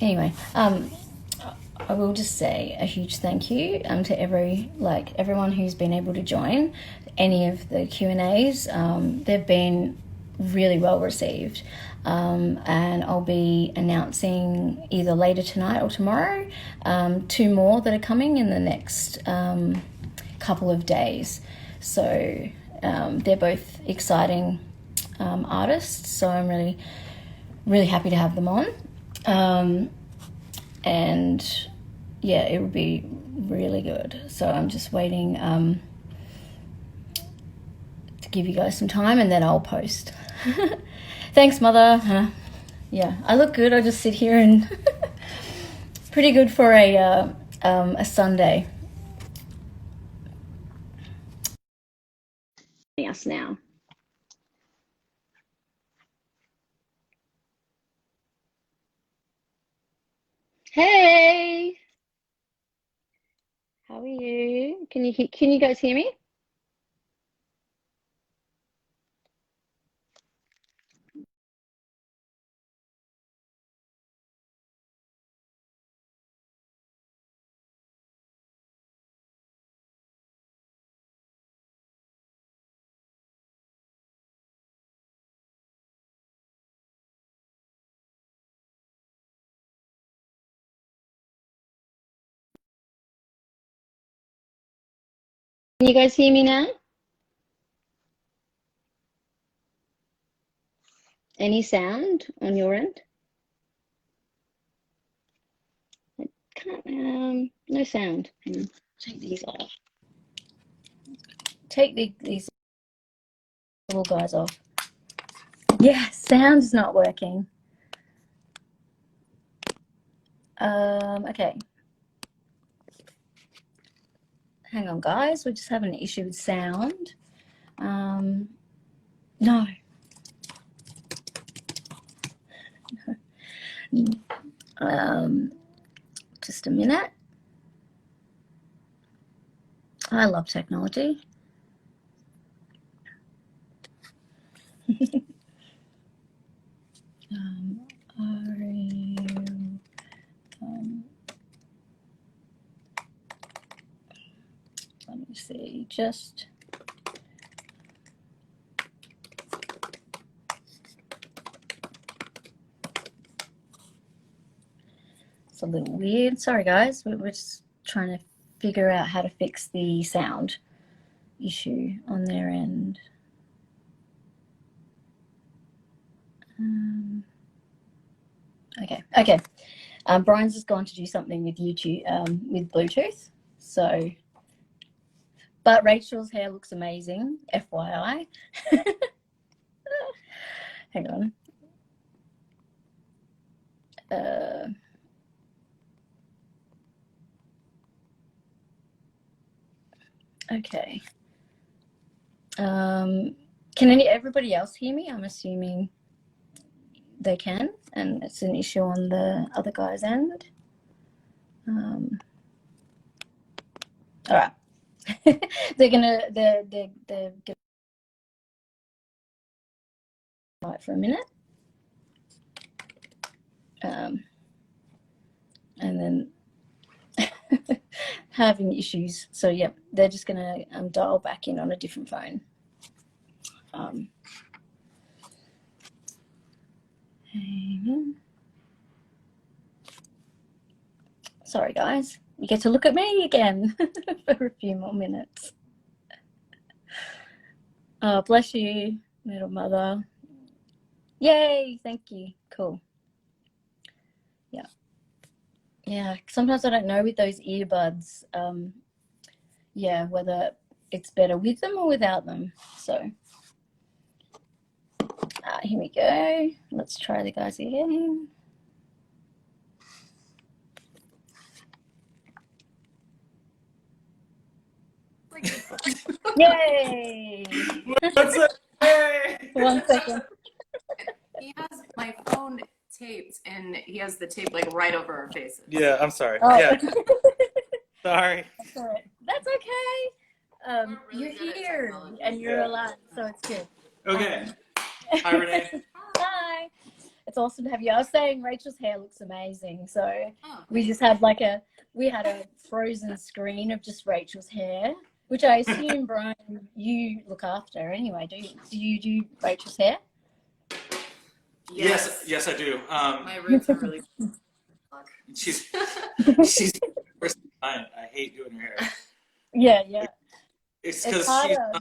Anyway, I will just say a huge thank you to everyone who's been able to join any of the Q&As. They've been really well received, and I'll be announcing either later tonight or tomorrow 2 more that are coming in the next couple of days. So they're both exciting artists, so I'm really happy to have them on. And yeah, it would be really good. So I'm just waiting to give you guys some time, and then I'll post. Thanks, Mother. Yeah, I look good. I just sit here and pretty good for a Sunday. Us now. Hey, how are you? Can you guys hear me? Can you guys hear me now? Any sound on your end? I can't, no sound. Hang on. Take these off. Take these little guys off. Yeah, sound's not working. Okay. Hang on, guys. We're just having an issue with sound. No. Just a minute. I love technology. Are you, let me see, just it's a little weird. Sorry, guys. We're just trying to figure out how to fix the sound issue on their end. Okay. Brian's just gone to do something with YouTube, with Bluetooth. So, but Rachel's hair looks amazing, FYI. Hang on. Okay. Can everybody else hear me? I'm assuming they can, and it's an issue on the other guy's end. All right. they're gonna wait for a minute, and then having issues. So yeah, they're just gonna dial back in on a different phone. Sorry, guys. You get to look at me again for a few more minutes. Oh, bless you, little mother. Yay, thank you. Cool. Yeah. Yeah, sometimes I don't know with those earbuds, yeah, whether it's better with them or without them. So, here we go. Let's try the guys again. Yay! What's up? Hey! 1 second. He has my phone taped, and he has the tape like right over our faces. Yeah, I'm sorry. Oh. Yeah. Sorry. That's okay. You're here and you're alive, so it's good. Okay. Hi, Renee. Hi. It's awesome to have you. I was saying Rachel's hair looks amazing. So Oh, we just had we had a frozen screen of just Rachel's hair, which I assume, Brian, you look after anyway. Do you do Rachel's hair? Yes, I do. my roots are really black. She's first time. I hate doing her hair. Yeah. It's It's because harder.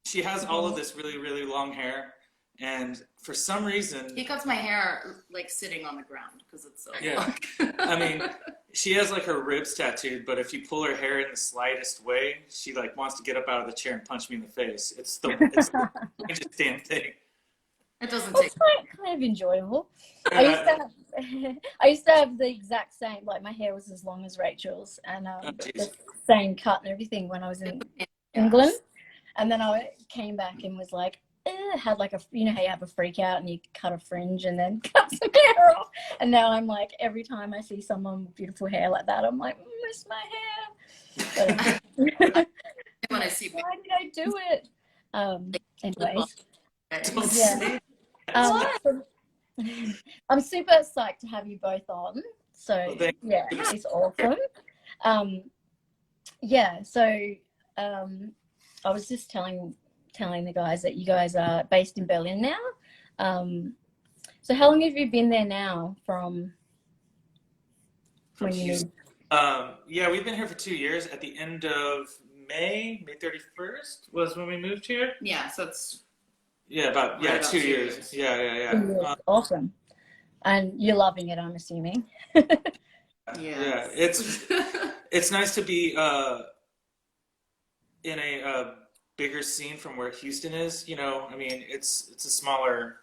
she has all of this really, really long hair, and for some reason, He cuts my hair like sitting on the ground because it's so Yeah. long. I mean, she has like her ribs tattooed, but if you pull her hair in the slightest way, she like wants to get up out of the chair and punch me in the face. It's the strangest damn thing. It doesn't It's take. kind of enjoyable. I used to have the exact same, like my hair was as long as Rachel's, and jeez. the same cut and everything when I was in England. And then I came back and was like, had like how you have a freak out and you cut a fringe and then cut some hair off. And now I'm like, every time I see someone with beautiful hair like that, I'm like, miss my hair. But, When I see why did I do it? Anyways, Don't yeah. say So I'm super psyched to have you both on. So Well, thank yeah, you. it's awesome. Yeah, so I was just telling the guys that you guys are based in Berlin now. So how long have you been there now from when you moved? Yeah, we've been here for 2 years. At the end of May 31st was when we moved here. Yeah, so it's Yeah, about 2 years. 2 years. Yeah. 2 years. Awesome. And you're loving it, I'm assuming. Yeah, it's nice to be in a bigger scene from where Houston is. I mean, it's a smaller,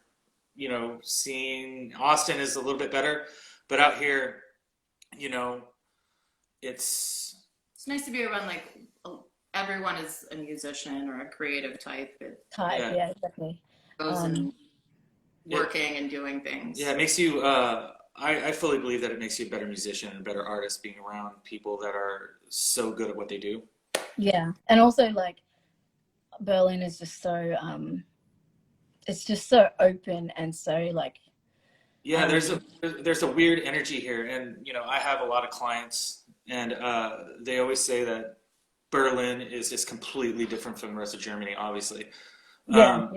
scene. Austin is a little bit better, but out here, it's It's nice to be around like everyone is a musician or a creative type. It Type, Yeah. yeah, exactly. goes and working and doing things. yeah, it makes you. I fully believe that it makes you a better musician and a better artist being around people that are so good at what they do. Yeah, and also like Berlin is just so it's just so open and so like Yeah, there's a weird energy here, and I have a lot of clients, and they always say that Berlin is just completely different from the rest of Germany, obviously. yeah.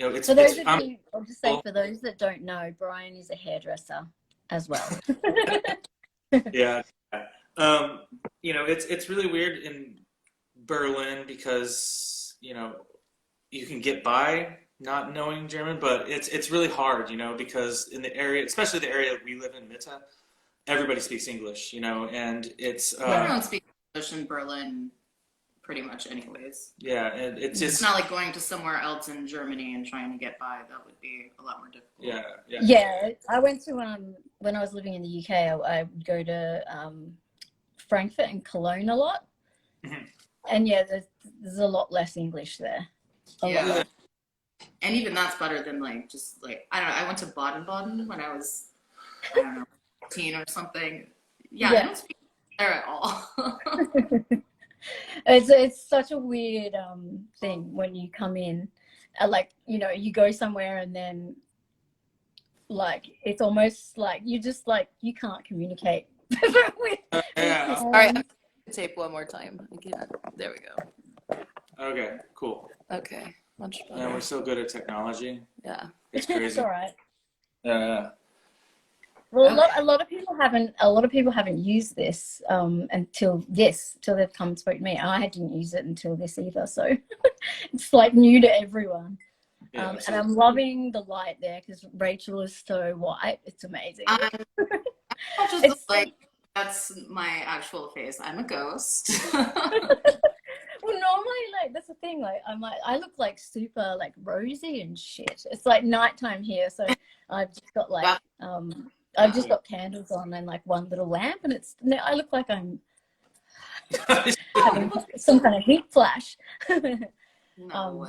It's For those I'll just say for those that don't know, Brian is a hairdresser as well. yeah. It's really weird in Berlin because you can get by not knowing German, but it's really hard, because in the area, especially the area that we live in, Mitte, everybody speaks English, and it's Everyone speaks English in Berlin pretty much anyways. yeah, and It's not like going to somewhere else in Germany and trying to get by. That would be a lot more difficult. Yeah, I went to when I was living in the UK, I would go to Frankfurt and Cologne a lot. Mhm. And yeah, there's a lot less English there. A lot. And even that's better than just I don't know. I went to Baden-Baden when I was, I don't know, 15 or something. Yeah, I don't speak there at all. It's such a weird thing when you come in, you go somewhere and then it's almost like you just you can't communicate. Yeah. All right, tape one more time. Again. There we go. Okay, cool. Okay, much better. And we're so good at technology. Yeah. It's It's crazy. all right. Yeah. Well, a lot of people haven't used this until they've come and spoke to me. I didn't use it until this either, so it's new to everyone. Yeah, And I'm loving the light there because Rachel is so white. It's amazing. Just that's my actual face. I'm a ghost. Well, normally, that's the thing. I look super rosy and shit. It's nighttime here, so I've just got I've just got candles on and one little lamp, and I look like I'm having some kind of heat flash. No.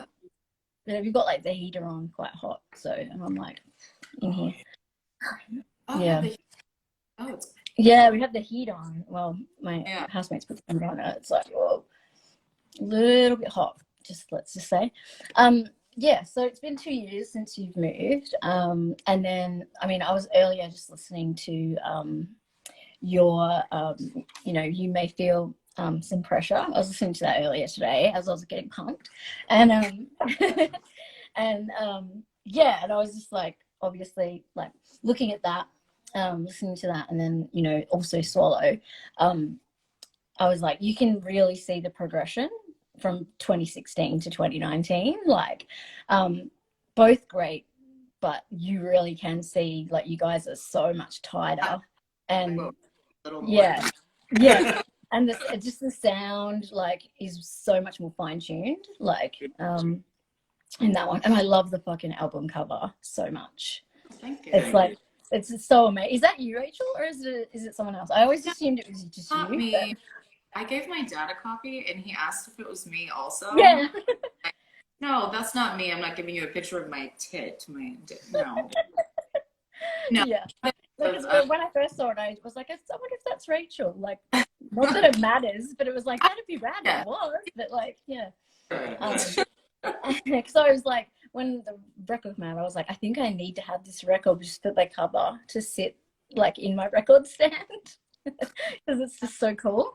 But we've got the heater on quite hot, so I'm in here. Oh, Yeah. It's Yeah, we have the heat on. Well, my Yeah. housemates put the heat on, and it's whoa, a little bit hot. Let's just say. yeah, so it's been 2 years since you've moved. And then, I mean, I was earlier just listening to your, you may feel some pressure. I was listening to that earlier today as I was getting pumped. And, and yeah, and I was just like, obviously, like looking at that, listening to that, and then, also Swallow. I was like, you can really see the progression from 2016 to 2019. Like, both great, but you really can see like you guys are so much tighter, and yeah, yeah, and just the sound like is so much more fine tuned. Like, in that one, and I love the fucking album cover so much. Thank you. It's like it's so amazing. Is that you, Rachel, or is it someone else? I always assumed it was just Not you. me. I gave my dad a copy, and he asked if it was me also. Yeah. No, that's not me. I'm not giving you a picture of my tit. No. No. Yeah. Because when I first saw it, I was like, I wonder if that's Rachel. Like, not that it matters, but it was like, that'd be rad. It was, but like, yeah. Because I was like, when the record came out, I was like, I think I need to have this record just for the cover to sit like in my record stand because it's just so cool.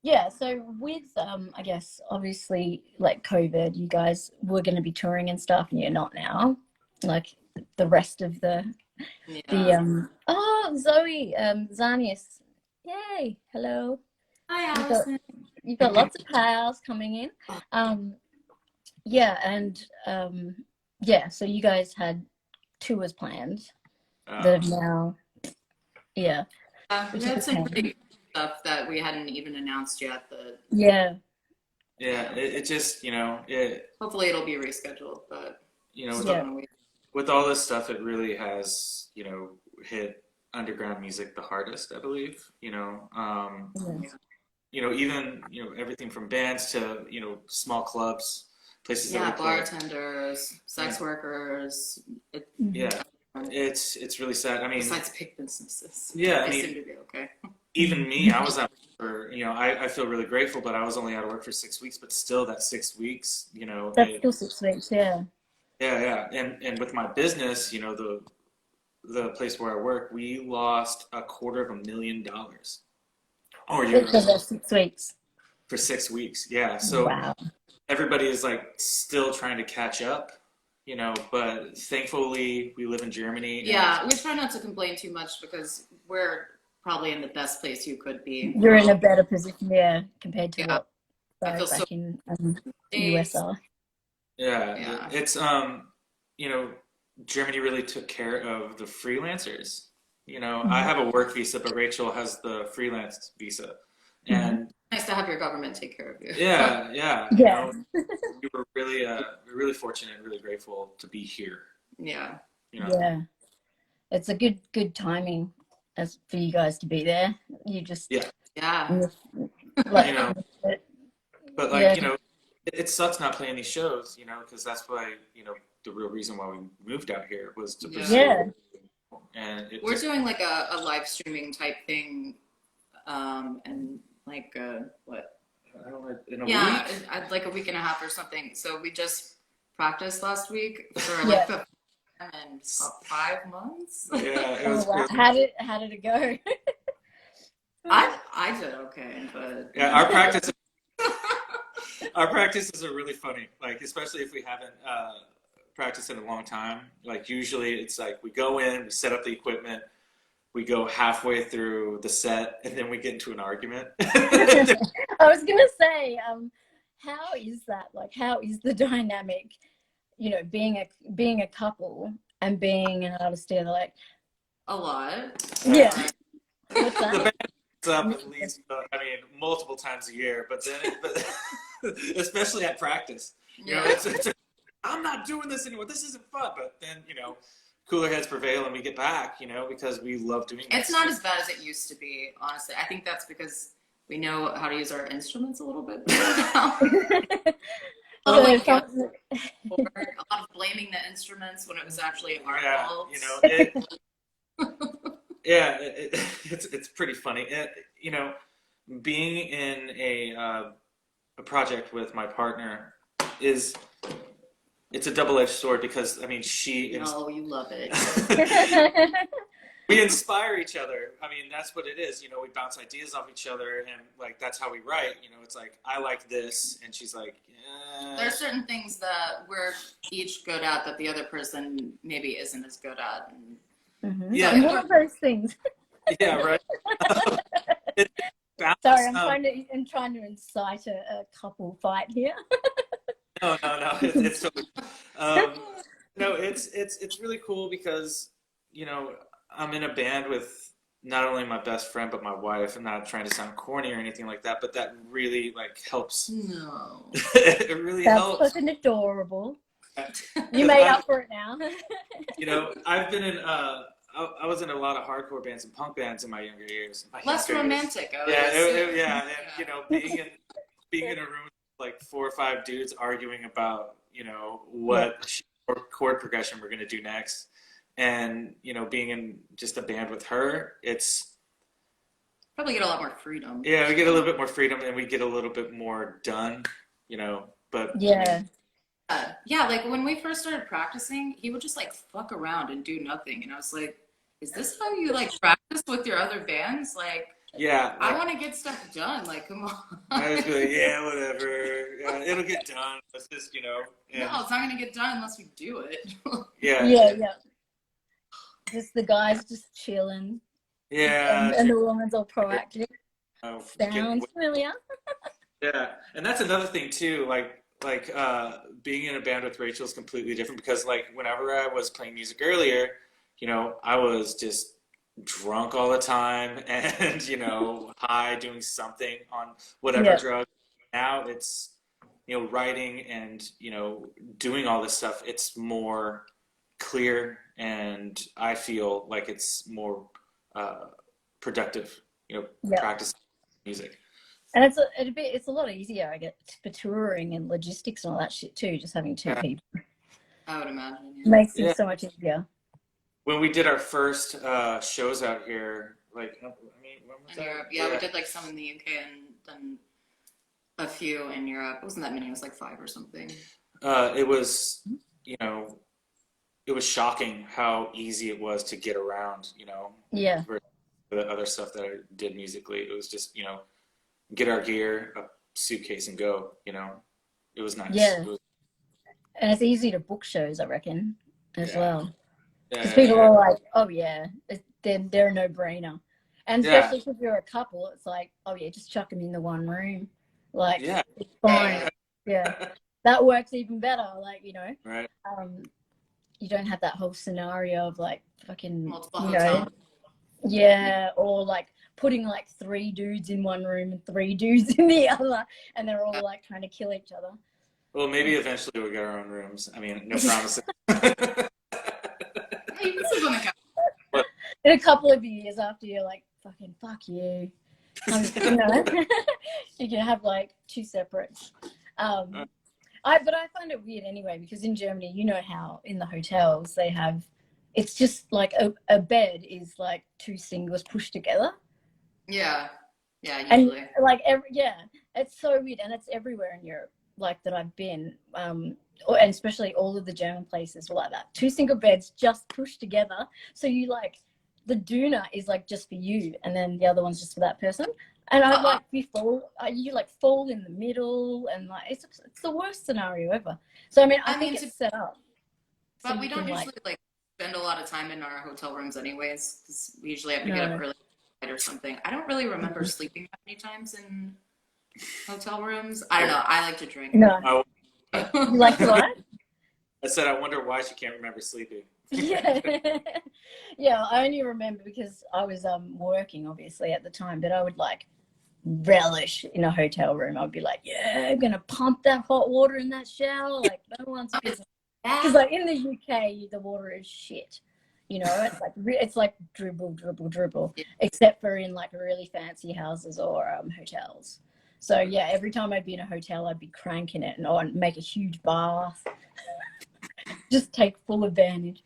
Yeah, so with I guess obviously like COVID, you guys were going to be touring and stuff, and you're not now. Like the rest of the Zoe Zanius, yay, hello. Hi, Allison. You've got lots of pals coming in. Yeah, and yeah, so you guys had tours planned that have now, yeah. We had some pretty stuff that we hadn't even announced yet. Yeah. Yeah, it just, hopefully it'll be rescheduled, but with all this stuff, it really has, hit underground music the hardest, I believe. Even everything from bands to small clubs, places. Yeah, bartenders, sex workers. It's really sad. I mean, besides big businesses. Yeah, they seem to be okay. Even me, I was out for, I feel really grateful, but I was only out of work for 6 weeks, but still that 6 weeks, That's still 6 weeks, yeah. Yeah. And with my business, the place where I work, we lost $250,000. Because of 6 weeks. For 6 weeks, yeah. So wow. Everybody is like still trying to catch up, but thankfully we live in Germany. Yeah, we try not to complain too much because we're probably in the best place you could be. You're in a better position, yeah, compared to what I feel back in US are. Yeah, it's Germany really took care of the freelancers. I have a work visa, but Rachel has the freelance visa, and nice to have your government take care of you. Yeah. We were really fortunate and really grateful to be here. Yeah. Yeah, it's a good timing for you guys to be there. You just like, but like it sucks not playing these shows, because that's why the real reason why we moved out here was to pursue. Yeah. And we're doing like a live streaming type thing, and like what? I don't know, in a week? Like a week and a half or something. So we just practiced last week for like the and 5 months. Yeah, it was wow. How did it go? I did okay, but our practices are really funny. Like especially if we haven't practiced in a long time. Like usually it's like we go in, we set up the equipment, we go halfway through the set, and then we get into an argument. I was gonna say, how is that? Like, how is the dynamic? Being a couple and being an artist together, like a lot. Yeah. What's that? The band gets up at least, multiple times a year, but especially at practice, I'm not doing this anymore. This isn't fun. But then, cooler heads prevail and we get back, because we love doing it. It's not as bad as it used to be, honestly. I think that's because we know how to use our instruments a little bit better now. a lot of blaming the instruments when it was actually our fault. It's pretty funny. Being in a project with my partner is it's a double-edged sword because I mean No, you love it. we inspire each other. I mean, that's what it is. We bounce ideas off each other, and like that's how we write. It's like I like this, and she's like, There are certain things that we're each good at that the other person maybe isn't as good at. And yeah, And what are those things? yeah, right. It's Sorry, balance. I'm trying to incite a couple fight here. No, it's totally. No, it's really cool because I'm in a band with not only my best friend but my wife. I'm not trying to sound corny or anything like that, but that really like helps. No. It really That's helps. fucking adorable. You made up for it now. I've been in I was in a lot of hardcore bands and punk bands in my younger years. Less romantic. Yeah, and being in a room with like 4 or 5 dudes arguing about what chord progression we're gonna do next, and being in just a band with her, it's probably get a lot more freedom. yeah, we get a little bit more freedom and we get a little bit more done, but Yeah. Yeah, like when we first started practicing, he would just like fuck around and do nothing. And I was like, is this how you like practice with your other bands? Like, yeah, I want to get stuff done. Like, come on. I was like, yeah, whatever. Yeah, it'll get done. Let's just, and, No, it's not going to get done unless we do it. yeah. Just the guys just chilling. Yeah. And the woman's all proactive. Oh, Sounds familiar. Yeah, and that's another thing too. Like being in a band with Rachel is completely different because like whenever I was playing music earlier, I was just drunk all the time and high doing something on whatever drug. Now it's writing and doing all this stuff. It's more clear and I feel like it's more productive. Practicing music. And it's a lot easier, I guess, for touring and logistics and all that shit too. Just having 2 people. I would imagine. Makes it so much easier. When we did our first shows out here, like when was that? Europe. Yeah, we did like some in the UK and then a few in Europe. It wasn't that many. It was like 5 or something. It was, it was shocking how easy it was to get around. Yeah. For the other stuff that I did musically, it was just get our gear, a suitcase, and go. It was nice. Yeah. And it's easy to book shows, I reckon, as well. Because Yeah. people are like, oh yeah, they're a no-brainer. And especially if you're a couple, it's like, oh yeah, just chuck them in the one room. Like, it's fine. Yeah. That works even better. Like, Right. You don't have that whole scenario of like fucking, multiple hotels. Yeah, or like putting like 3 dudes in one room and 3 dudes in the other, and they're all like trying to kill each other. Well, maybe eventually we'll get our own rooms. I mean, no promises. Hey, this is on the couch. In a couple of years after you're like, fucking fuck you. You can have like 2 separates. But I find it weird anyway, because in Germany, how in the hotels they have, it's just like a bed is like 2 singles pushed together. Yeah, usually. And like it's so weird, and it's everywhere in Europe, like that I've been, and especially all of the German places were like that. 2 single beds just pushed together, so you like the doona is like just for you, and then the other one's just for that person. And I'd like you fall in the middle, and like it's the worst scenario ever. So I think it's set up. But so we don't usually like spend a lot of time in our hotel rooms anyways, because we usually have to get up early or something. I don't really remember sleeping that many times in hotel rooms. I don't know. I like to drink. No. You like to what? I said, I wonder why she can't remember sleeping. Yeah, I only remember because I was working obviously at the time, but I would like relish in a hotel room. I'd be like, yeah, I'm gonna pump that hot water in that shower, like no one's business. Because like in the UK, the water is shit. It's like dribble, except for in like really fancy houses or hotels. So yeah, every time I'd be in a hotel, I'd be cranking it and I'd make a huge bath. Just take full advantage.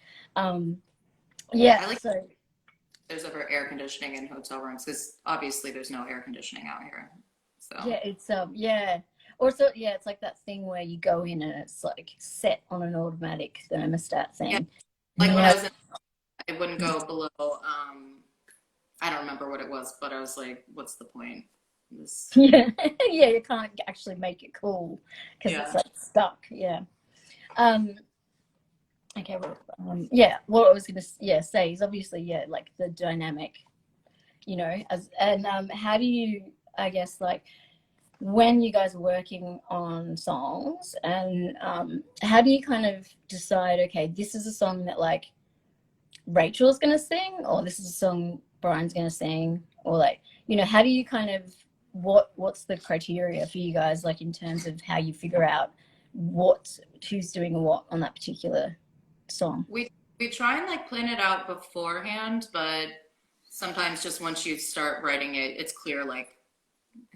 There's ever air conditioning in hotel rooms, because obviously there's no air conditioning out here. So yeah, it's Or so yeah, it's like that thing where you go in and it's like set on an automatic thermostat thing. Yeah. And Like you when have- I was in, I wouldn't go below, I don't remember what it was, but I was like, what's the point? This, yeah, yeah, you can't actually make it cool because Yeah. it's like stuck. Yeah. Okay. Well, yeah. What I was gonna say is obviously like the dynamic, how do you, I guess, like when you guys are working on songs and how do you kind of decide, okay, this is a song that like Rachel's gonna sing, or this is a song Brian's gonna sing, or like, how do you kind of what's the criteria for you guys, like in terms of how you figure out who's doing what on that particular song? we try and like plan it out beforehand, but sometimes just once you start writing it, it's clear like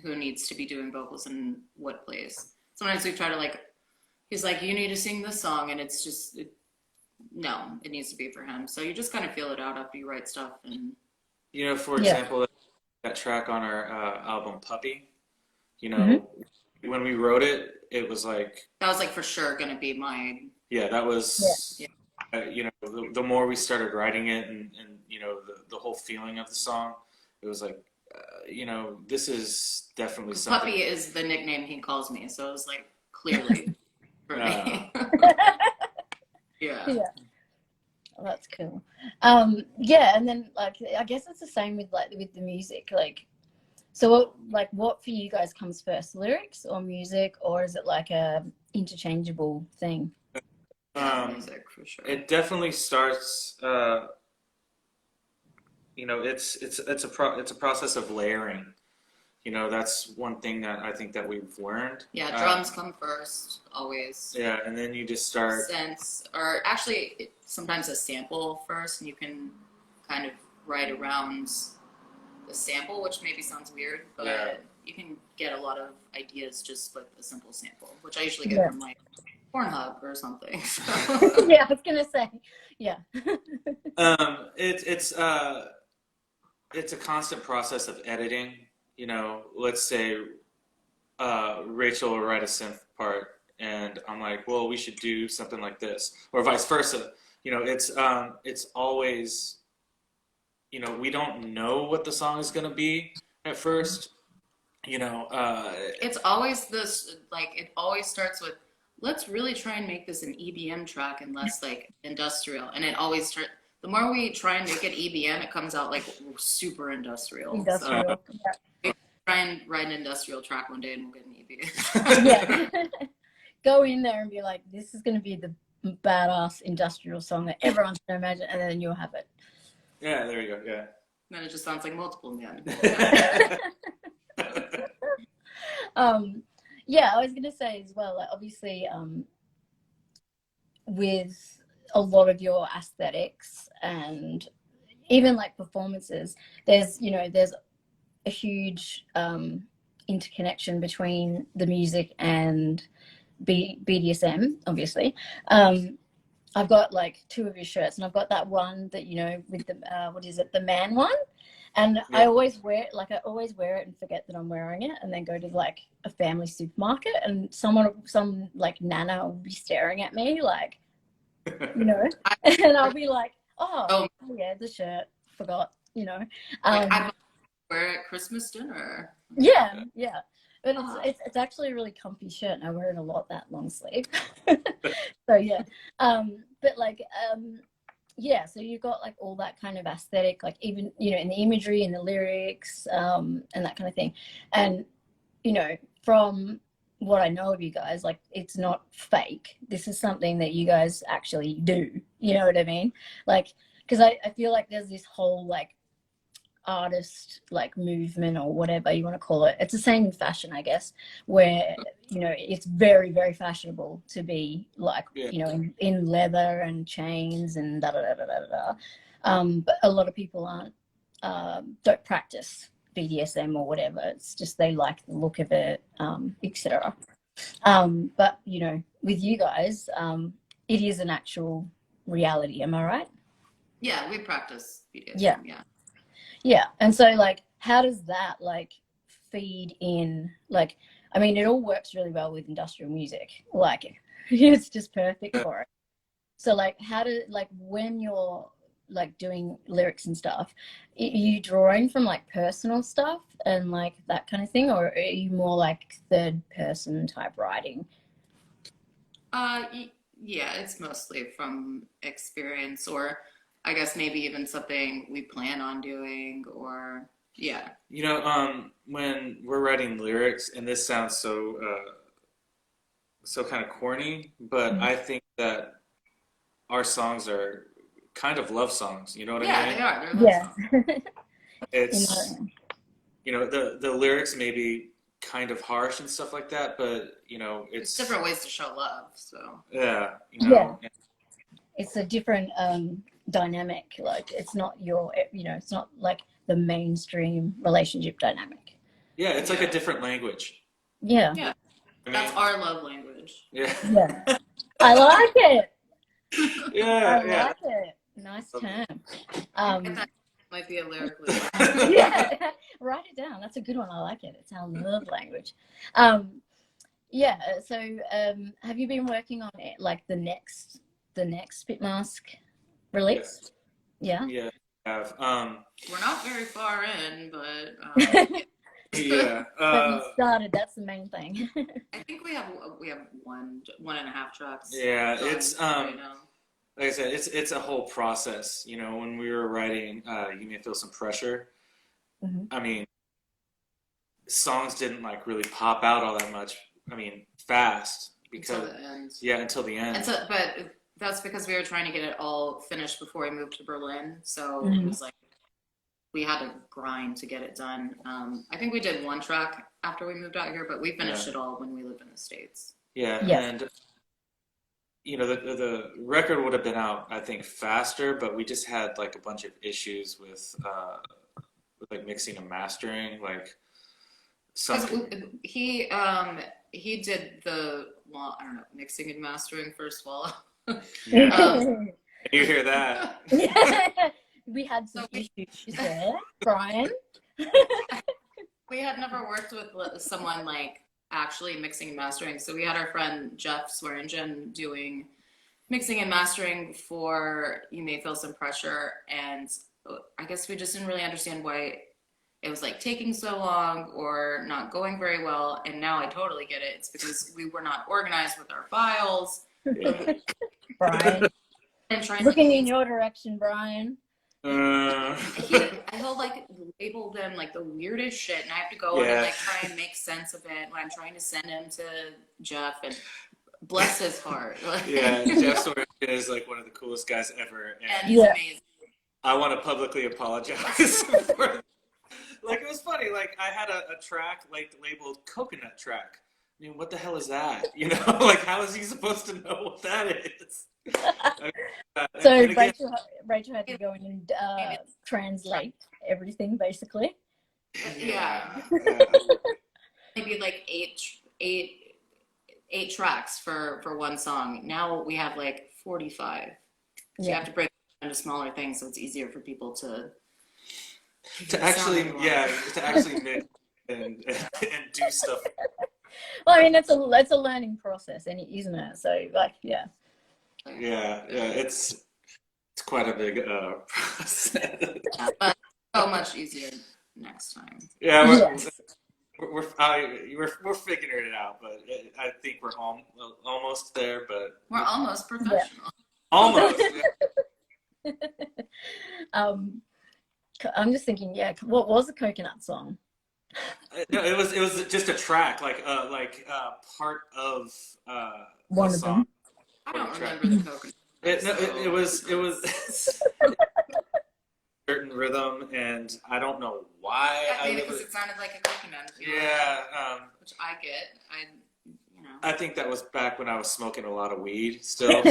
who needs to be doing vocals in what place. Sometimes we try to like, he's like, you need to sing this song, and it's just no, it needs to be for him. So you just kind of feel it out after you write stuff. And For example, that track on our album Puppy, when we wrote it, it was like that was like for sure gonna be my that was the more we started writing it and the whole feeling of the song, it was like this is definitely something. Puppy is the nickname he calls me, so it was like clearly for me. Yeah. Well, that's cool. And then like I guess it's the same with the music. Like, so what for you guys comes first, lyrics or music, or is it like a interchangeable thing? Music for sure. It definitely starts. It's a process of layering. That's one thing that I think that we've learned. Yeah, drums come first, always. Yeah, and then you just start. Or actually, sometimes a sample first, and you can kind of write around the sample, which maybe sounds weird, but you can get a lot of ideas just with a simple sample, which I usually get from like Pornhub or something. So. Yeah, I was gonna say, yeah. It's a constant process of editing. Let's say Rachel will write a synth part, and I'm like, well, we should do something like this, or vice versa. It's always, we don't know what the song is going to be at first. It's always this, like, it always starts with, let's really try and make this an EBM track and less like industrial. And it always starts, the more we try and make it EBM, it comes out like super industrial. So, try and write an industrial track one day and we'll get an EBM. Yeah. Go in there and be like, this is going to be the badass industrial song that everyone's going to imagine, and then you'll have it. Yeah, there you go. Yeah. Then it just sounds like multiple men. I was going to say as well, like, obviously, with a lot of your aesthetics and even like performances, there's a huge interconnection between the music and BDSM, obviously. I've got like 2 of your shirts, and I've got that one that with the the man one, and I always wear it and forget that I'm wearing it, and then go to like a family supermarket, and some like nana will be staring at me like, and I'll be like, oh yeah, the shirt, forgot, I wear it at Christmas dinner. Yeah. But it's actually a really comfy shirt, and I wear it a lot, that long sleeve. So yeah. So you've got like all that kind of aesthetic, like even in the imagery and the lyrics, and that kind of thing. And from what I know of you guys, like, it's not fake. This is something that you guys actually do. You know what I mean? Like, because I feel like there's this whole like artist like movement, or whatever you want to call it. It's the same in fashion, I guess, where it's very, very fashionable to be like in leather and chains and da da da da da da. But a lot of people don't practice BDSM or whatever. It's just they like the look of it, etc. But with you guys, it is an actual reality. Am I right? Yeah, we practice BDSM. Yeah. And so like, how does that like feed in? Like, I mean, it all works really well with industrial music. Like, it's just perfect for it. So, like, when you're like doing lyrics and stuff, are you drawing from like personal stuff and like that kind of thing, or are you more like third person type writing? Yeah, it's mostly from experience, or I guess maybe even something we plan on doing, or yeah. You know, when we're writing lyrics, and this sounds so kind of corny, but I think that our songs are kind of love songs. You know what I Yeah, mean? they are. They're love Yeah. songs. You It's, know, you know, the lyrics may be kind of harsh and stuff like that, but you know, There's it's different ways to show love, so. yeah, you yeah, know, it's a different dynamic. Like, it's not it's not like the mainstream relationship dynamic. yeah, it's like a Yeah. different language. Yeah. Yeah, I that's mean, our love language. yeah, Yeah. I like it. I yeah, yeah. like it. Nice term. That might be a lyrical. Yeah, write it down. That's a good one. I like it. It's our love language. Yeah. So, have you been working on it, like the next Spitmask release? Yeah. Yeah, have. We're not very far in, but Yeah. But you started. That's the main thing. I think we have one and a half tracks. Yeah, done it's right now. like I said, it's a whole process. You know, when we were writing, you may feel some pressure. Mhm. I mean, songs didn't like really pop out all that much. I mean, fast Until because the end. yeah, until the end. But that's because we were trying to get it all finished before we moved to Berlin. So Mhm. it was like we had to grind to get it done. I think we did one track after we moved out here, but we finished it all when we lived in the States. Yeah, Yeah. and you know the record would have been out, I think, faster, but we just had like a bunch of issues with like mixing and mastering, like Because something. he did I don't know, mixing and mastering first of all. Yeah, you hear that? We had some issues there, Brian. We had never worked with someone like actually mixing and mastering. So we had our friend Jeff Swearingen doing mixing and mastering for You May Feel Some Pressure. And I guess we just didn't really understand why it was like taking so long or not going very well. And now I totally get it. It's because we were not organized with our files. Brian, And trying looking in your direction, Brian. he'll like label them like the weirdest shit, and I have to go and like try and make sense of it when I'm trying to send him to Jeff, and bless his heart. Yeah, Jeff Swearingen is like one of the coolest guys ever, and he's amazing. I want to publicly apologize for. Like, it was funny. Like, I had a track like labeled "coconut track." I mean, what the hell is that? You know, like, how is he supposed to know what that is? So and again, Rachel had to go in and translate everything, basically. Yeah. Maybe like eight tracks for one song. Now we have like 45. So you have to break it into smaller things so it's easier for people to actually mix and do stuff. Well, I mean, it's a learning process, isn't it? So, like, yeah. Yeah, it's quite a big process. Yeah, but so much easier next time. Yeah, we're figuring it out, but I think we're almost there. But we're almost professional. Yeah. Almost. Yeah. I'm just thinking, what was the coconut song? No, it was just a track, like part of one the of song. them. I don't remember the coconut. It was certain rhythm, and I don't know why. Because it sounded like a coconut. Yeah. Which I get. I think that was back when I was smoking a lot of weed. Still.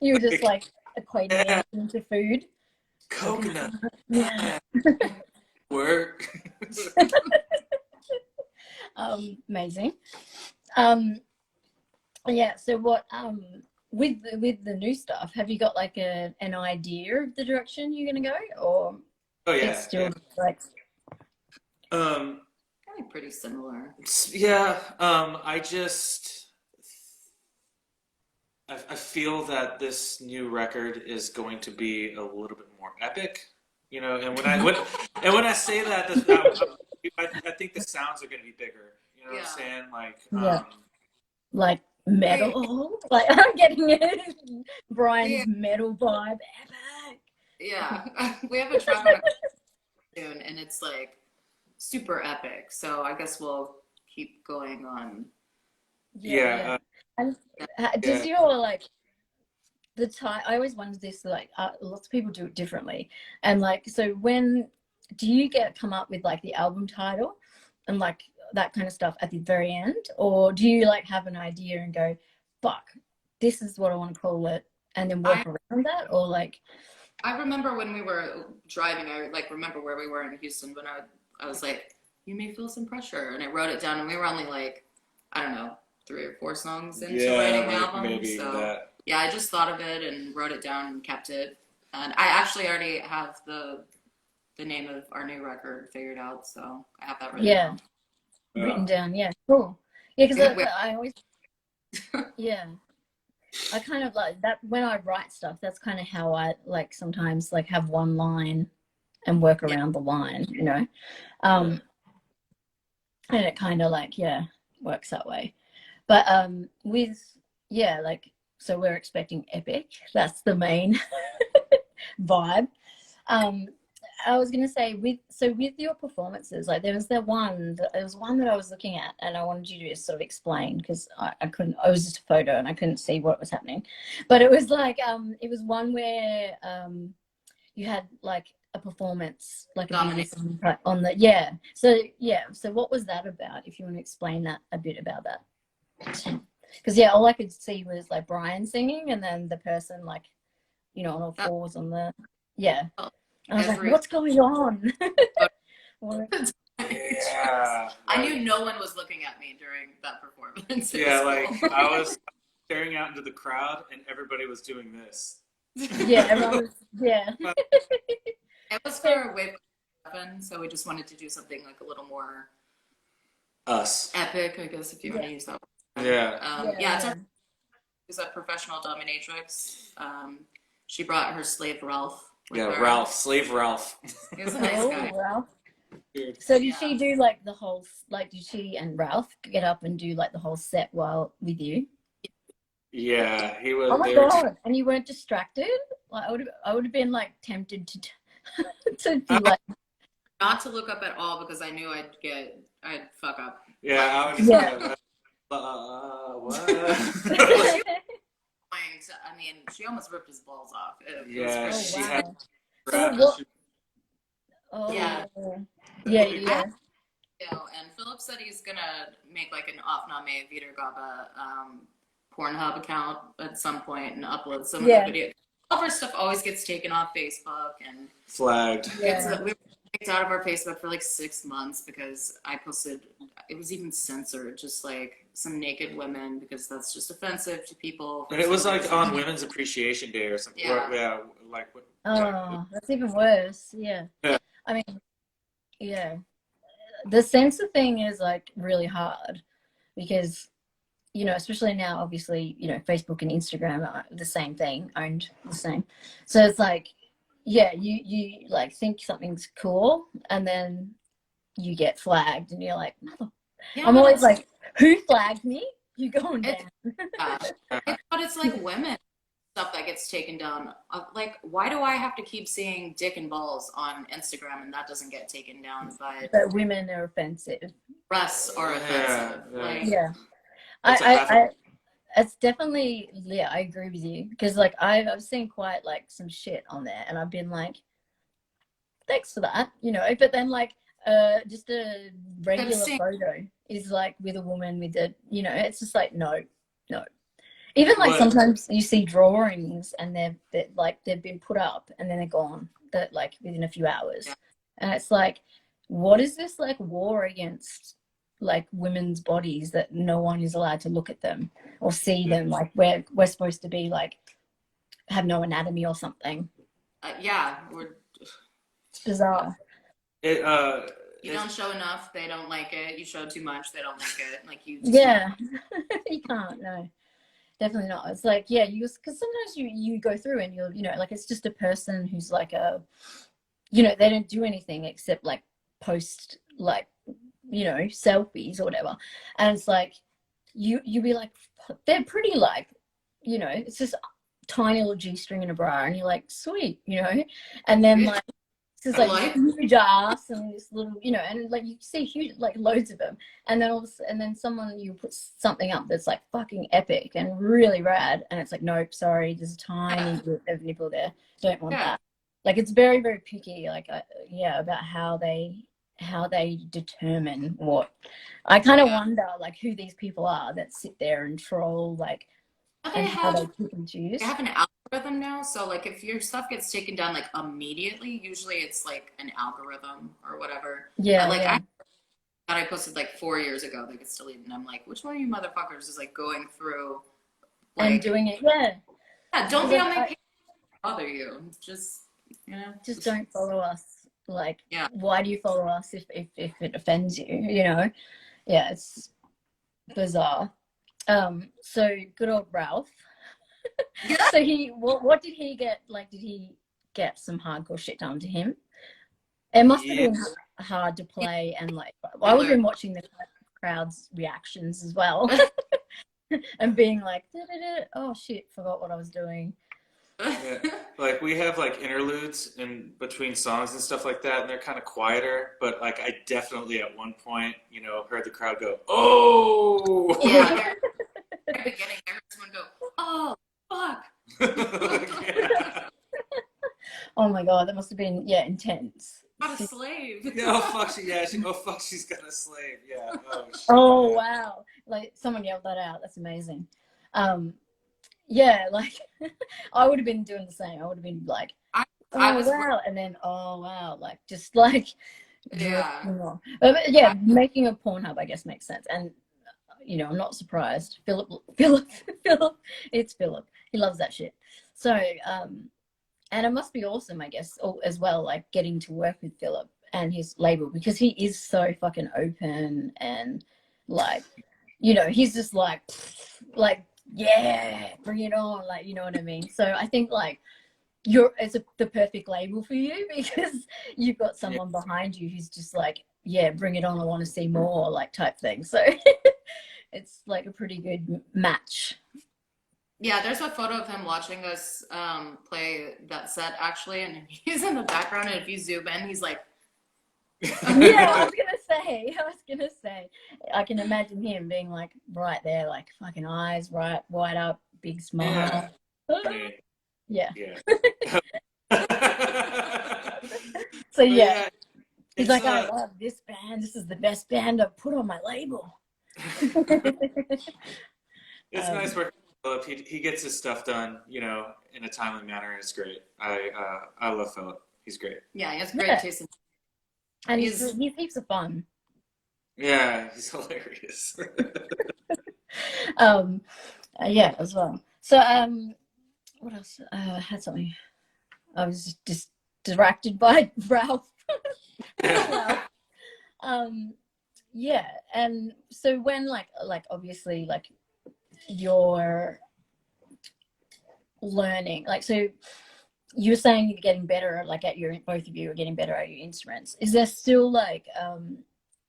You were just like equating it to food. Coconut. Yeah. Work. Amazing. Yeah. So what? With the new stuff, have you got like an idea of the direction you're gonna go, or Oh yeah. it's still like? Probably pretty similar. Yeah, I feel that this new record is going to be a little bit more epic, you know. And when I say that, I think the sounds are going to be bigger. You know what I'm Yeah. saying? Like, Yeah. Like metal. Like I'm getting it. Brian's metal vibe. Epic. Yeah. We have a track on soon, and it's like super epic. So I guess we'll keep going on. yeah, And does yeah. your like the time? I always wonder this. Like, lots of people do it differently. And like, so when do you come up with like the album title and like that kind of stuff at the very end, or do you like have an idea and go, "Fuck, this is what I want to call it," and then work around that, or like? I remember when we were driving, I like remember where we were in Houston when I was like, you may feel some pressure. And I wrote it down, and we were only like, I don't know, 3 or 4 songs into writing the album. Maybe so that. yeah, I just thought of it and wrote it down and kept it. And I actually already have the name of our new record figured out, so I have that written down. Written down. Yeah, cool. Yeah, because I always, yeah. I kind of like that when I write stuff. That's kind of how I like sometimes like have one line and work around the line, you know. And it kind of like works that way. But with like so we're expecting epic. That's the main vibe. I was gonna say with your performances, like there was one that I was looking at, and I wanted you to just sort of explain because I couldn't. It was just a photo, and I couldn't see what was happening. But it was like it was one where you had like a performance, like on the So what was that about? If you want to explain that a bit about that, because all I could see was like Brian singing, and then the person like, you know, on all fours on the I was like, what's going on? Yeah. I knew no one was looking at me during that performance. Yeah, like I was staring out into the crowd and everybody was doing this. Yeah, everyone was, It was for Wave 7, so we just wanted to do something like a little more us epic, I guess, if you want to use that word. It's a professional dominatrix. She brought her slave Ralph. Ralph, slave Ralph. He was a nice guy. Ralph. So did she do like the whole, like did she and Ralph get up and do like the whole set while with you? Yeah, he was. Oh my god! And you weren't distracted? Like I would have been like tempted to be like not to look up at all because I knew I'd fuck up. Yeah, I was. What? I mean, she almost ripped his balls off. She had. And Philip said he's gonna make like an Aufnahme Wiedergabe Pornhub account at some point and upload some of the videos. All of our stuff always gets taken off Facebook and flagged. We were kicked out of our Facebook for like 6 months because I posted. It was even censored, just like some naked women because that's just offensive to people. And it was like on Women's Appreciation Day or something. Yeah. That's even worse. Yeah. I mean, the censor thing is like really hard because, you know, especially now, obviously, you know, Facebook and Instagram are the same thing, owned the same. So it's like, you like think something's cool and then you get flagged and you're like, I'm always like, who flagged me? You going down. But it's like women stuff that gets taken down. Like, why do I have to keep seeing dick and balls on Instagram and that doesn't get taken down? But women are offensive. Breasts are offensive. It's definitely, I agree with you because like I've seen quite like some shit on there and I've been like, thanks for that, you know. But then like just a regular photo is like with a woman with a, you know, it's just like no. Even like sometimes you see drawings and they've been put up and then they're gone that like within a few hours, and it's like, what is this like war against like women's bodies that no one is allowed to look at them or see them? Like we're supposed to be like have no anatomy or something. It's bizarre. You don't show enough, they don't like it. You show too much, they don't like it. Like you. Yeah, you can't. No, definitely not. It's like, yeah, because sometimes you go through and you're, like it's just a person who's like they don't do anything except like post like selfies or whatever, and it's like you be like, they're pretty, like, it's just tiny little G-string in a bra, and you're like, sweet, and then like this is like huge ass and this little, and like you see huge, like loads of them, and then and then you put something up that's like fucking epic and really rad, and it's like, nope, sorry, there's a tiny bit of nipple there, don't want that. Like it's very, very picky, like about how they determine what. I kind of wonder like who these people are that sit there and troll, like, and how they pick and choose. They have an algorithm now, so like if your stuff gets taken down like immediately, usually it's like an algorithm or whatever. Yeah, but, like I posted like 4 years ago that gets deleted, and I'm like, which one of you motherfuckers is like going through like, and doing it? Yeah, don't be on my page. Bother you, just just don't follow us. Like, why do you follow us if it offends you? Yeah, it's bizarre. So good old Ralph. So what did he get? Like, did he get some hardcore shit done to him? It must have been hard to play, and like I would have been watching the crowd's reactions as well, and being like, oh shit, forgot what I was doing. Yeah. Like we have like interludes in between songs and stuff like that, and they're kind of quieter, but like I definitely at one point, heard the crowd go, oh! Yeah. At the beginning, I heard someone go, oh, fuck. Yeah. Oh my god, that must have been, intense. Got a slave. Oh fuck, she's got a slave. Yeah. Oh shit. Oh wow. Like someone yelled that out. That's amazing. Yeah, like I would have been doing the same. I would have been like, wow, and then oh wow, like just like but yeah, making a Pornhub, I guess, makes sense. And I'm not surprised. Philip, it's Philip. He loves that shit. So and it must be awesome, I guess, as well, like getting to work with Philip and his label, because he is so fucking open and like, he's just like yeah, bring it on, like, you know what I mean? So I think like it's the perfect label for you, because you've got someone behind you who's just like, yeah, bring it on, I want to see more, like, type thing. So it's like a pretty good match. Yeah, there's a photo of him watching us play that set, actually, and he's in the background, and if you zoom in, he's like... Yeah, I was gonna say, I can imagine him being like right there, like fucking eyes right wide up, big smile. Yeah. So yeah, he's like, I love this band. This is the best band I've put on my label. It's nice working with Philip. He gets his stuff done, in a timely manner, and it's great. I love Philip. He's great. Yeah, he has great taste. And he's heaps of fun. Yeah, he's hilarious. Yeah, as well. So what else? I had something. I was just distracted by Ralph. Yeah, and so when like obviously like you're learning, like, so you're saying you're getting better, like both of you are getting better at your instruments. Is there still like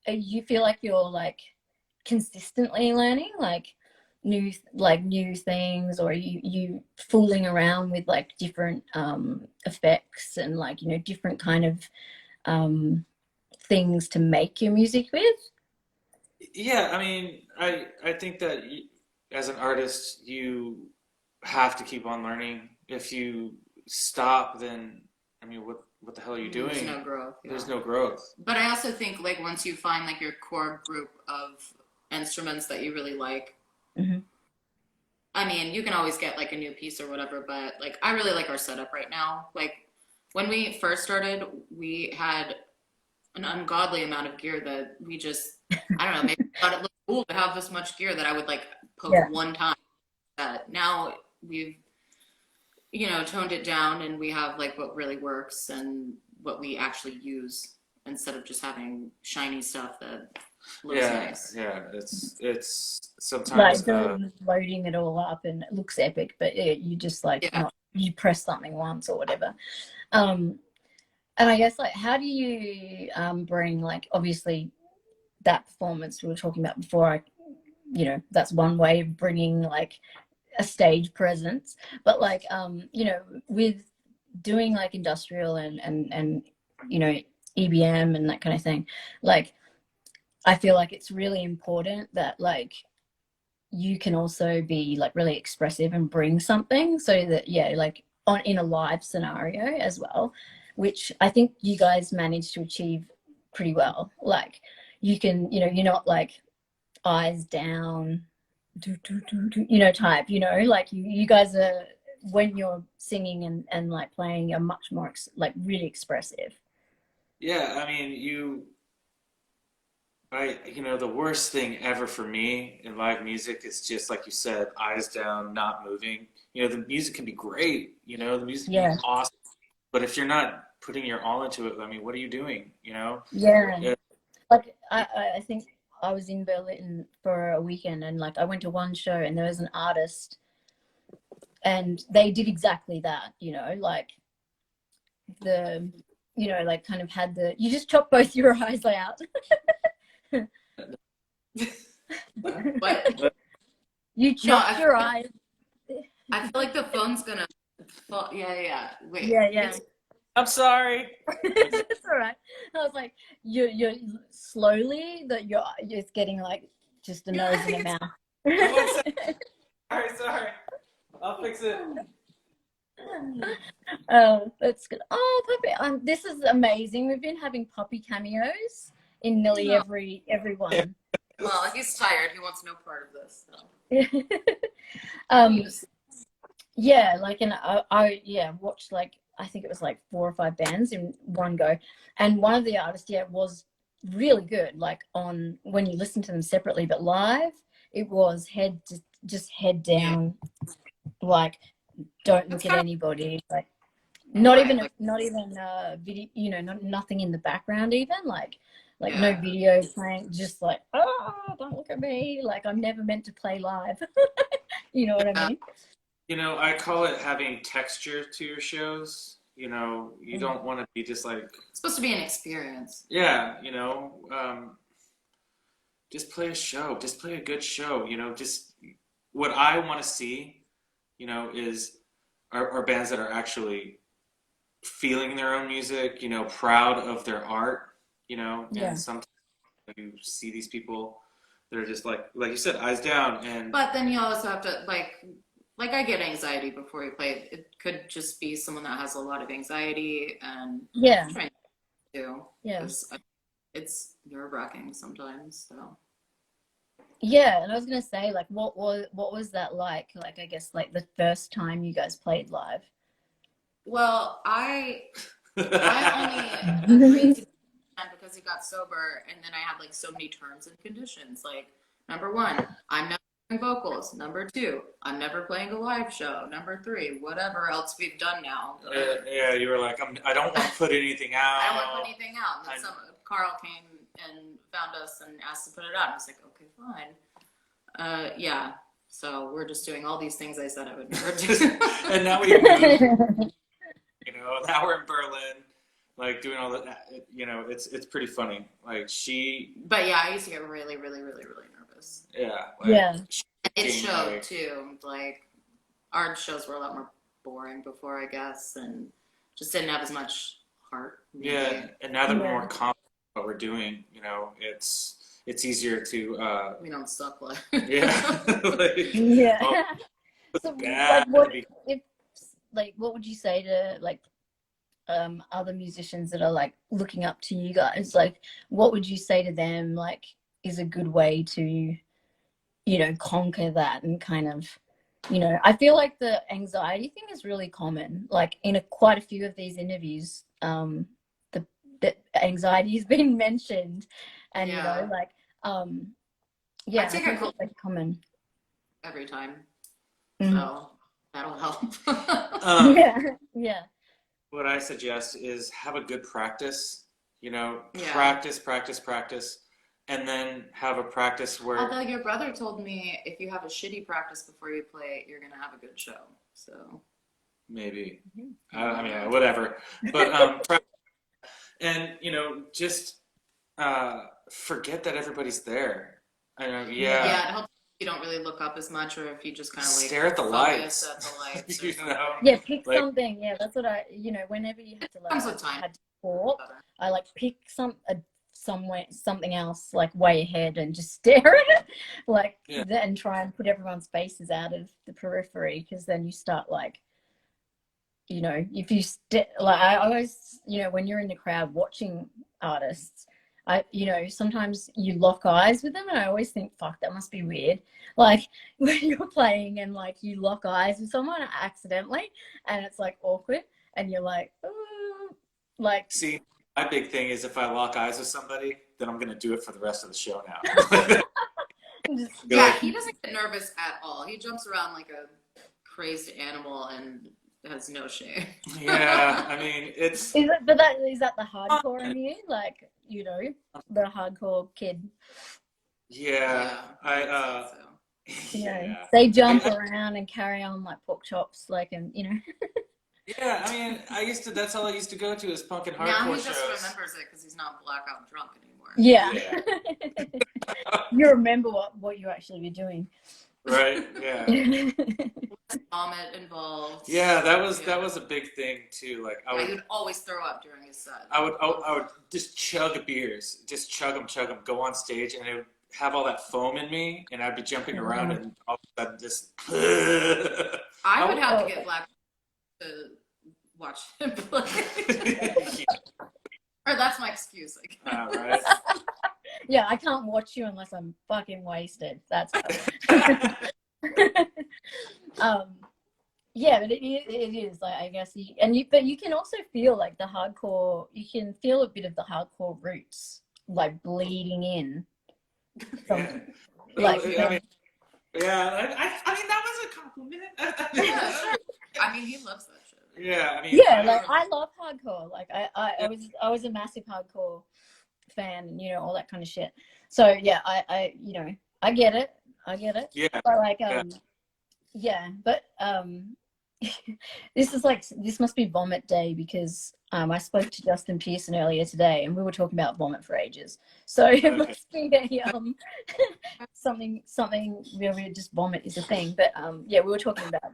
you feel like you're like consistently learning like new things, or you fooling around with like different effects and like different kind of things to make your music with? Yeah, I mean, I think that as an artist, you have to keep on learning. If you stop, then I mean, what the hell are you doing? There's no growth. Yeah. There's no growth. But I also think like once you find like your core group of instruments that you really like, I mean, you can always get like a new piece or whatever, but like I really like our setup right now. Like when we first started, we had an ungodly amount of gear that we just, I don't know, maybe thought it looked cool to have this much gear that I would like poke one time. Now we've, toned it down, and we have like what really works and what we actually use. instead of just having shiny stuff that looks Yeah, nice. yeah. It's Like sometimes loading it all up and it looks epic, but you just like Yeah. you press something once or whatever. And I guess like how do you bring, like, obviously that performance we were talking about before, that's one way of bringing like a stage presence, but like with doing like industrial and EBM and that kind of thing, like I feel like it's really important that like you can also be like really expressive and bring something, so that like in a live scenario as well, which I think you guys managed to achieve pretty well. Like you can, you're not like eyes down, type, like you guys are, when you're singing and like playing, are much more like really expressive. yeah. I mean, the worst thing ever for me in live music is just like you said, eyes down, not moving. The music can be great. The music can Yeah. be awesome, but if you're not putting your all into it, I mean, what are you doing? Yeah. It- Like I think I was in Berlin for a weekend, and like I went to one show and there was an artist and they did exactly that, like like kind of had you just chop both your eyes out. What? You chop your feel, eyes. I feel like the phone's gonna fall. Yeah. Wait. Yeah. I'm sorry. It's all right. I was like, you're slowly that it's getting like just a nose and a mouth. Sorry. I'll fix it. Oh, that's good. Oh, Puppy, this is amazing. We've been having Puppy cameos in nearly everyone. Well, he's tired. He wants no part of this. So. Yeah, like, and I watched like, I think it was like 4 or 5 bands in one go, and one of the artists was really good, like on when you listen to them separately, but live it was just head down, like don't look at anybody, like not even video, nothing in the background, even like no video playing, just like, don't look at me, like I'm never meant to play live. You know what I mean? I call it having texture to your shows. You don't want to be just like, It's supposed to be an experience. Yeah, just play a show. Just play a good show. Just what I want to see, is are bands that are actually feeling their own music, proud of their art, and sometimes you see these people, they're just like you said, eyes down. And but then you also have to like I get anxiety before you play. It could just be someone that has a lot of anxiety and trying to, because it's nerve-wracking sometimes. So and I was gonna say, like, what was that like I guess like the first time you guys played live? Well, I only agreed to because he got sober, and then I had like so many terms and conditions. Like, number 1, I'm not doing vocals. Number 2, I'm never playing a live show. Number 3, whatever else we've done now. Yeah, you were like, I don't want to put anything out. I don't want to put anything out. And then Carl came and found us and asked to put it out. I was like, okay, fine. Yeah. So we're just doing all these things I said I would never do. And now we moved. Now we're in Berlin, like doing all that. It's pretty funny. Like But yeah, I used to get really, really, really, really nervous. Yeah. It showed too. Like our shows were a lot more boring before, I guess, and just didn't have as much heart. Maybe. Yeah, and now that we're more confident in what we're doing, it's easier to. We don't suck like. Yeah. So, what would you say to like other musicians that are like looking up to you guys? Like, what would you say to them? Like, is a good way to, conquer that and kind of, I feel like the anxiety thing is really common. Like in quite a few of these interviews, the anxiety has been mentioned, and I think it's like common every time. So that'll help. Yeah. What I suggest is have a good practice. You know, Yeah. practice, and then have a practice where Although your brother told me if you have a shitty practice before you play, you're gonna have a good show. So maybe, I mean, whatever. But and you know, just forget that everybody's there. I know, yeah, it helps if you don't really look up as much, or if you just kind of like stare at the focus lights. at the lights. You know, Yeah, pick like something. Yeah, that's what I, whenever you had to comes with time. had to talk, I like pick something else like way ahead and just stare at it, like and try and put everyone's faces out of the periphery, because then you start like, if you like I always, when you're in the crowd watching artists, sometimes you lock eyes with them, and I always think, fuck, that must be weird. Like when you're playing and like you lock eyes with someone accidentally, and it's like awkward, and you're like, oh, like. See, my big thing is if I lock eyes with somebody, then I'm gonna do it for the rest of the show now. Yeah, he doesn't get nervous at all. He jumps around like a crazed animal and has no shame. Yeah, I mean, it's. Is that the hardcore in you? Like, the hardcore kid. Yeah, Yeah, they jump around and carry on like pork chops, like, and Yeah, I mean, that's all I used to go to is punk and hardcore now he shows. just remembers it because he's not blackout drunk anymore. Yeah. You remember what you actually were doing. Right, yeah. Vomit involved. Yeah, that was a big thing too. Like he would always throw up during his set. I would just chug beers, just chug them, go on stage, and it would have all that foam in me, and I'd be jumping around, and all of a sudden just. I would have to get black to watch him play. Or that's my excuse. Right. Yeah, I can't watch you unless I'm fucking wasted. That's yeah, but it is like, I guess but you can also feel like the hardcore. You can feel a bit of the hardcore roots like bleeding in. From, like, I mean, that was a compliment. Yeah, sure. I mean, he loves that shit. Yeah, I mean. Yeah, like I love hardcore. Like I was a massive hardcore fan, and all that kind of shit. So yeah, I get it. Yeah. But like but this must be vomit day, because I spoke to Justin Pearson earlier today, and we were talking about vomit for ages. So it must be a something where just vomit is a thing. But yeah, we were talking about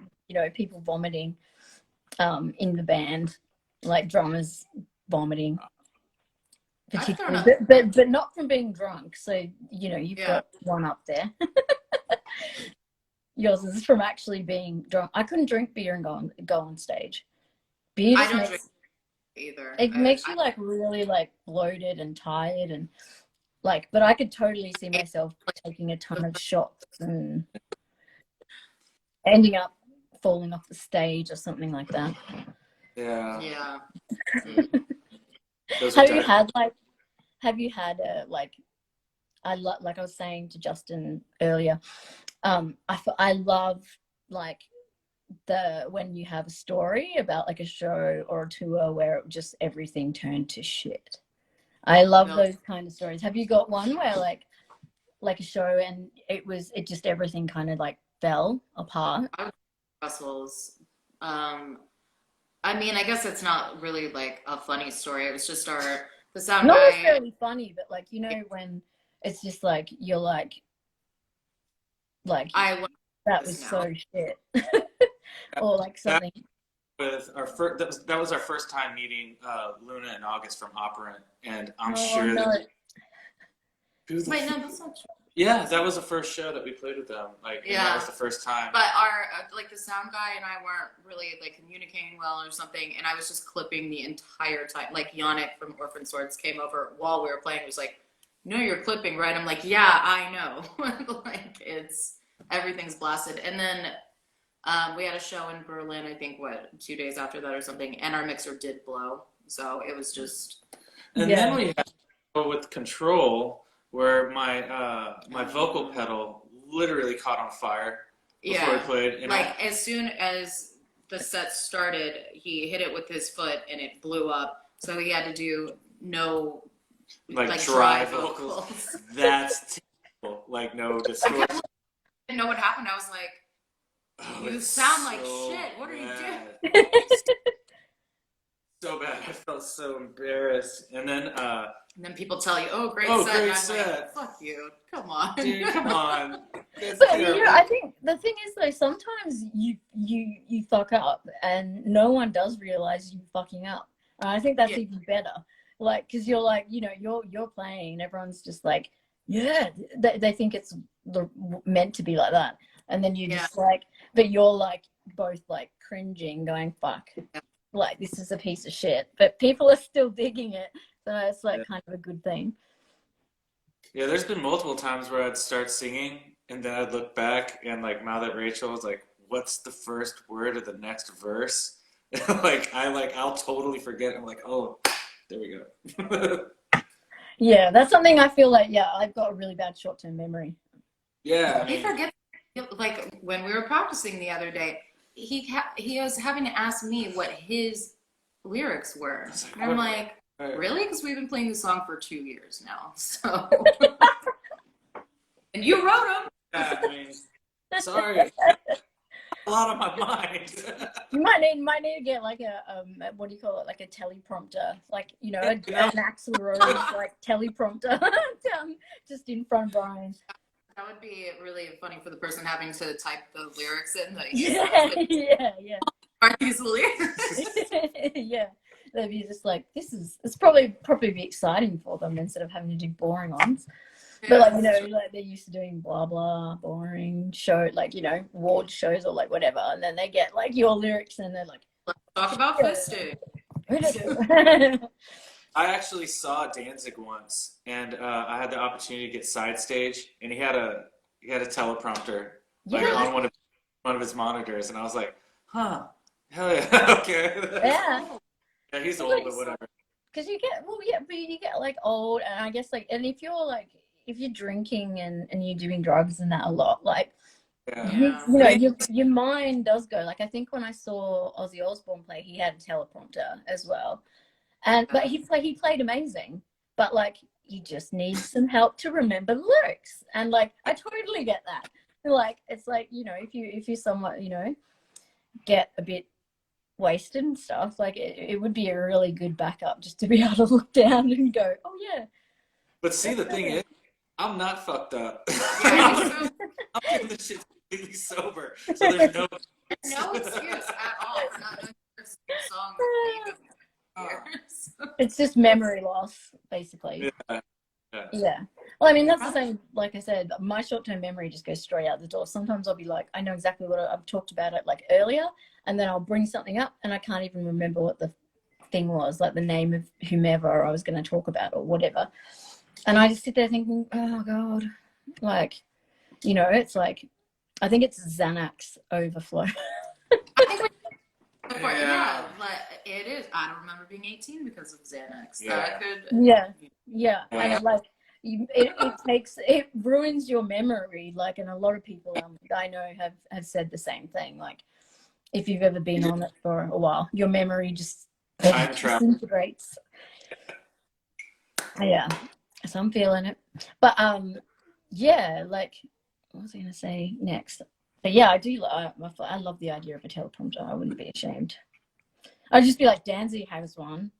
people vomiting in the band, like drummers vomiting. Particularly, but not from being drunk. So you've got one up there. Yours is from actually being drunk. I couldn't drink beer and go on stage. Beer I don't drink either. It makes you like really like bloated and tired, and like. But I could totally see myself taking a ton of shots and ending up falling off the stage or something like that. Yeah. Yeah. Have you had like I was saying to Justin earlier, I love like when you have a story about like a show or a tour where just everything turned to shit. I love those kind of stories. Have you got one where like a show and it just everything kind of like fell apart? Brussels. I mean, I guess it's not really like a funny story. It was just the sound not guy. necessarily funny, but like when it's just like you're like that was so shit, or like something. With our that was our first time meeting Luna and August from Operant, and I'm sure Wait, no, that's not true. Yeah, that was the first show that we played with them. Like, that was the first time. But our the sound guy and I weren't really like communicating well or something, and I was just clipping the entire time. Like Yannick from Orphan Swords came over while we were playing. He was like, "No, you're clipping, right?" I'm like, "Yeah, I know." Like everything's blasted. And then we had a show in Berlin. I think 2 days after that or something, and our mixer did blow. So it was just. And then we had to go with Control, where my vocal pedal literally caught on fire before we played. And as soon as the set started, he hit it with his foot and it blew up. So he had to do no Like dry dry vocals. vocals. That's terrible. Like no distortion. I didn't know what happened. I was like, Oh, you it's sound like so shit. What are you bad. doing? So bad. I felt so embarrassed. And then And then people tell you, "Oh, great oh, set." great and I'm set. like, "Fuck you! Come on, dude, come on. That's But terrible. you know, I think the thing is though, sometimes you fuck up and no one does realize you fucking up. And I think that's Yeah. even better. Like, because you're like, you know, you're playing and everyone's just like, yeah, they think it's meant to be like that. And then you just like, but you're like both like cringing, going, fuck, like this is a piece of shit. But people are still digging it. So it's like kind of a good thing. Yeah, there's been multiple times where I'd start singing and then I'd look back and like mouth at Rachel was like, what's the first word of the next verse? I'll totally forget. I'm like, oh, there we go. Yeah, that's something I feel like, yeah, I've got a really bad short-term memory. Yeah, I He mean, forgets. Like when we were practicing the other day, he was having to ask me what his lyrics were, was like, and I'm what? like, Right. really? Because we've been playing the song for 2 years now, so. And you wrote them. Yeah, I mean, sorry. A lot on my mind. You might need to get like a what do you call it, like a teleprompter, like, you know, an Axl Rose like teleprompter just in front of Brian. That would be really funny for the person having to type the lyrics in. Like, Yeah. are these lyrics? Yeah, they'd be just like, it's probably be exciting for them instead of having to do boring ones. But like, you know, like they're used to doing blah blah boring show, like, you know, award shows or like whatever, and then they get like your lyrics and they're like, Let's talk about fisting. I actually saw Danzig once, and I had the opportunity to get side stage, and he had a teleprompter like Yeah. on one of his monitors, and I was like, huh, hell yeah, okay. Yeah. Yeah, he's old, but whatever. Because you get, well, yeah, but you get like old, and I guess like, and if you're drinking and you're doing drugs and that a lot, like, Yeah. you know, your mind does go. Like, I think when I saw Ozzy Osbourne play, he had a teleprompter as well, but he played amazing. But like, you just need some help to remember lyrics, and like, I totally get that. Like, it's like, you know, if you somewhat, you know, get a bit wasted and stuff, like it would be a really good backup just to be able to look down and go, oh yeah. But see, the thing is, I'm not fucked up. Yeah, I'm doing this shit completely sober, so there's no no excuse at all for not knowing the song. It's just memory loss, basically. Yeah. Well, I mean, that's the same. Like I said, my short-term memory just goes straight out the door. Sometimes I'll be like, I know exactly what I've talked about it like earlier, and then I'll bring something up and I can't even remember what the thing was, like the name of whomever I was going to talk about or whatever. And I just sit there thinking, oh God, like, you know, it's like, I think it's Xanax overflow. I think yeah, but it is. I don't remember being 18 because of Xanax. Yeah. That could. Yeah. And like, it ruins your memory. Like, and a lot of people I know have said the same thing. Like, if you've ever been on it for a while, your memory just disintegrates. Yeah, so I'm feeling it. But yeah, like, what was I gonna say next? But yeah, I love the idea of a teleprompter. I wouldn't be ashamed. I'd just be like, Danzig has one.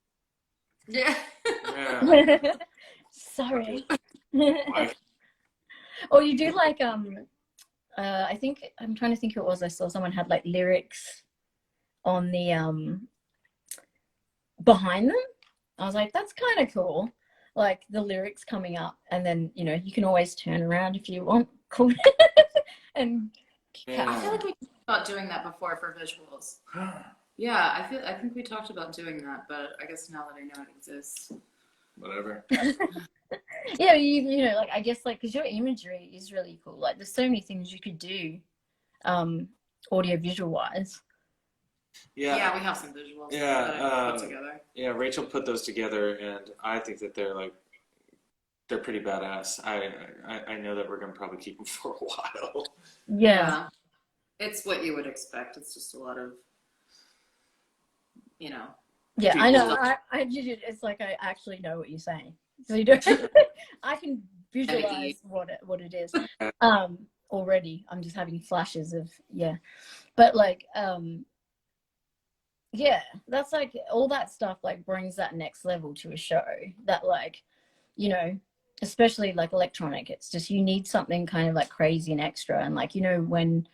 Yeah. Sorry. Or you do like I think, I'm trying to think who it was. I saw someone had like lyrics on the behind them. I was like, that's kind of cool. Like the lyrics coming up, and then, you know, you can always turn around if you want. Cool. And I feel like we talked about doing that before for visuals. Yeah, I think we talked about doing that, but I guess now that I know it exists. Whatever. yeah, you know, like, I guess, like, because your imagery is really cool. Like, there's so many things you could do audio visual wise. Yeah, we have some visuals that I put together. Yeah, Rachel put those together, and I think that they're pretty badass. I know that we're gonna probably keep them for a while. Yeah. It's what you would expect. It's just a lot of, you know, Yeah, I people. know. It's like I actually know what you're saying. So you don't. I can visualize what it is. Already, I'm just having flashes of but like yeah, that's like all that stuff like brings that next level to a show that like, you know, especially like electronic, it's just you need something kind of like crazy and extra. And like, you know, when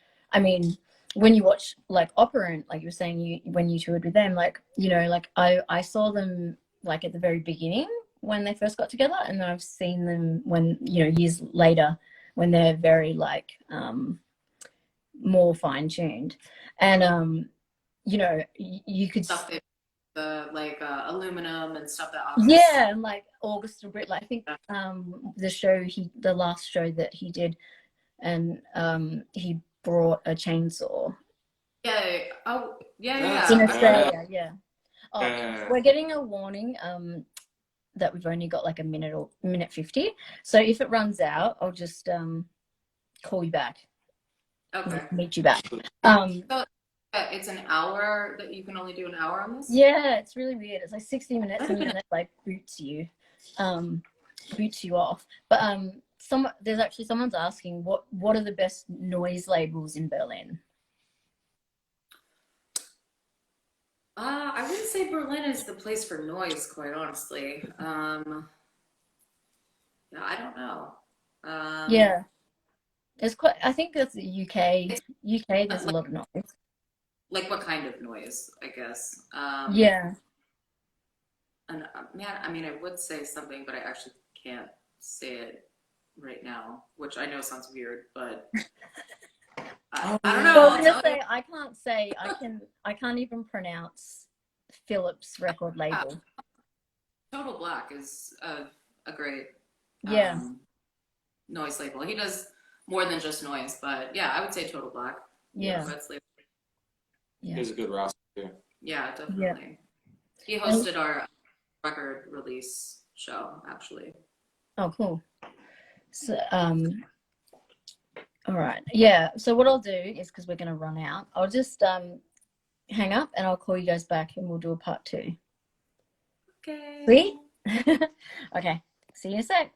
you watch like Operant, like you were saying, when you toured with them, like, you know, like I saw them like at the very beginning when they first got together, and then I've seen them when, you know, years later when they're very like more fine-tuned. And you know, you could Stuff that the like aluminum and stuff that yeah, and like August Brit, like I think the last show that he did, and he brought a chainsaw. Yeah. Oh, In yeah. Australia, yeah. Oh, we're getting a warning that we've only got like a minute or minute 50. So if it runs out, I'll just call you back. Okay. Meet you back. So it's an hour that you can only do an hour on this? Yeah, it's really weird. It's like 60 minutes and then it like boots you off. But there's actually someone's asking what are the best noise labels in Berlin? I wouldn't say Berlin is the place for noise, quite honestly. Yeah, I don't know. Yeah. It's quite, I think that's the UK. There's a lot of noise. Like what kind of noise, I guess. Yeah. And man, I mean, I would say something, but I actually can't say it right now, which I know sounds weird, but I don't know. Well, I'll I'm tell gonna say I can't say I can't even pronounce Philip's record label. Total Black is a great Yeah. noise label. He does more than just noise, but yeah, I would say Total Black. Yeah. Yeah. He's a good roster too. Yeah, definitely. Yeah. He hosted our record release show, actually. Oh, cool. So, all right. Yeah. So what I'll do is, because we're gonna run out, I'll just hang up and I'll call you guys back and we'll do a part 2. Okay. Sweet. Okay. See you in a sec.